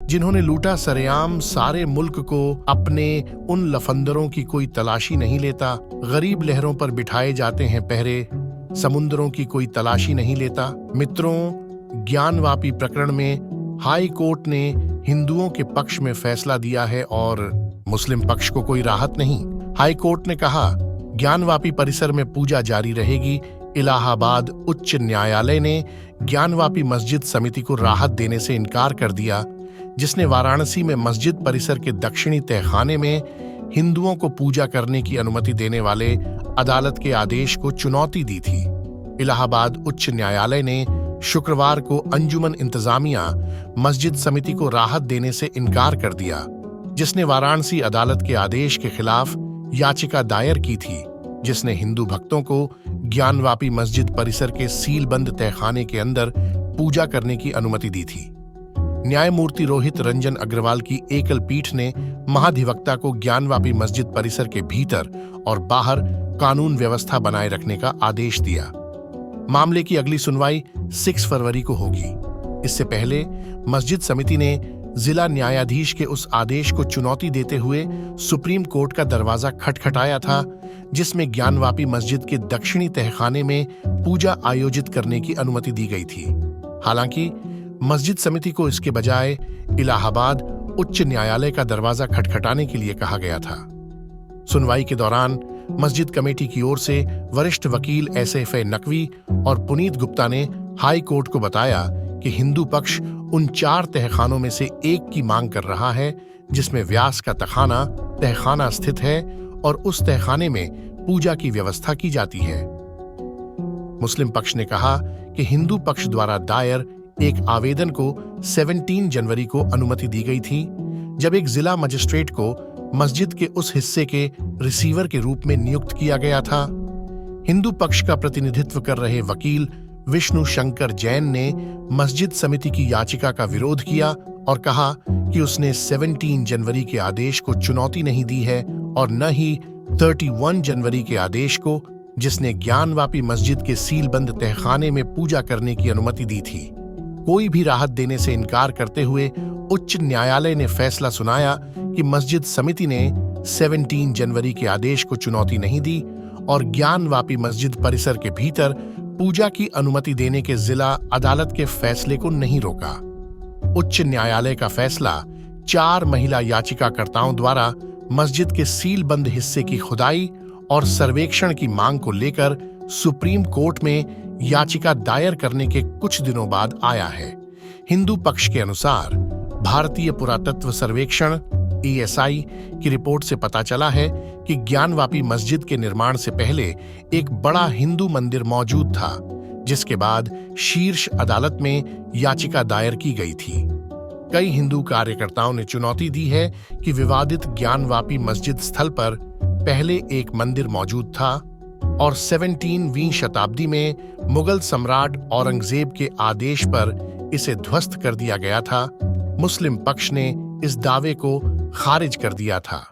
जिन्होंने लूटा सरेआम सारे मुल्क को, अपने उन लफंदरों की कोई तलाशी नहीं लेता। गरीब लहरों पर बिठाए जाते हैं पहरे, समुद्रों की कोई तलाशी नहीं लेता। मित्रों, ज्ञानवापी प्रकरण में हाई कोर्ट ने हिंदुओं के पक्ष में फैसला दिया है और मुस्लिम पक्ष को कोई राहत नहीं। हाई कोर्ट ने कहा, ज्ञानवापी परिसर में पूजा जारी रहेगी। इलाहाबाद उच्च न्यायालय ने ज्ञानवापी मस्जिद समिति को राहत देने से इनकार कर दिया, जिसने वाराणसी में मस्जिद परिसर के दक्षिणी तहखाने में हिंदुओं को पूजा करने की अनुमति देने वाले अदालत के आदेश को चुनौती दी थी। इलाहाबाद उच्च न्यायालय ने शुक्रवार को अंजुमन इंतजामिया मस्जिद समिति को राहत देने से इनकार कर दिया, जिसने वाराणसी अदालत के आदेश के खिलाफ याचिका दायर की थी, जिसने हिंदू भक्तों को ज्ञानवापी मस्जिद परिसर के सीलबंद तहखाने के अंदर पूजा करने की अनुमति दी थी। न्यायमूर्ति रोहित रंजन अग्रवाल की एकल पीठ ने महाधिवक्ता को ज्ञानवापी मस्जिद परिसर के भीतर और बाहर कानून व्यवस्था बनाए रखने का आदेश दिया। मामले की अगली सुनवाई 6 फरवरी को होगी। इससे पहले मस्जिद समिति ने जिला न्यायाधीश के उस आदेश को चुनौती देते हुए सुप्रीम कोर्ट का दरवाजा खटखटाया था, जिसमें ज्ञानवापी मस्जिद के दक्षिणी तहखाने में पूजा आयोजित करने की अनुमति दी गई थी। हालांकि मस्जिद समिति को इसके बजाय इलाहाबाद उच्च न्यायालय का दरवाजा खटखटाने के लिए कहा गया था। सुनवाई के दौरान मस्जिद कमेटी की ओर से वरिष्ठ वकील एसएफए नकवी और पुनीत गुप्ता ने हाई कोर्ट को बताया कि हिंदू पक्ष उन 4 तहखानों में से एक की मांग कर रहा है, जिसमें व्यास का तहखाना स्थित है और उस तहखाने में पूजा की व्यवस्था की जाती है। मुस्लिम पक्ष ने कहा कि हिंदू पक्ष द्वारा दायर एक आवेदन को 17 जनवरी को अनुमति दी गई थी, जब एक जिला मजिस्ट्रेट को मस्जिद के उस हिस्से के रिसीवर के रूप में नियुक्त किया गया था। हिंदू पक्ष का प्रतिनिधित्व कर रहे वकील विष्णु शंकर जैन ने मस्जिद समिति की याचिका का विरोध किया और कहा कि उसने 17 जनवरी के आदेश को चुनौती नहीं दी है और न ही 31 जनवरी के आदेश को, जिसने ज्ञानवापी मस्जिद के सीलबंद तहखाने में पूजा करने की अनुमति दी थी। कोई भी राहत देने से इनकार करते हुए उच्च न्यायालय ने फैसला सुनाया कि मस्जिद समिति ने 17 जनवरी के आदेश को चुनौती नहीं दी और ज्ञानवापी मस्जिद परिसर के भीतर पूजा की अनुमति देने के जिला अदालत के फैसले को नहीं रोका। उच्च न्यायालय का फैसला 4 महिला याचिकाकर्ताओं द्वारा मस्जिद के सीलबंद हिस्से की खुदाई और सर्वेक्षण की मांग को लेकर सुप्रीम कोर्ट में याचिका दायर करने के कुछ दिनों बाद आया है। हिंदू पक्ष के अनुसार भारतीय पुरातत्व सर्वेक्षण ESI की रिपोर्ट से पता चला है कि ज्ञानवापी मस्जिद के निर्माण से पहले एक बड़ा हिंदू मंदिर मौजूद था, जिसके बाद शीर्ष अदालत में याचिका दायर की गई थी। कई हिंदू कार्यकर्ताओं ने चुनौती दी है कि विवादित ज्ञानवापी मस्जिद स्थल पर पहले एक मंदिर मौजूद था और 17वीं शताब्दी में मुगल सम्राट औरंगजेब के आदेश पर इसे ध्वस्त कर दिया गया था। मुस्लिम पक्ष ने इस दावे को खारिज कर दिया था।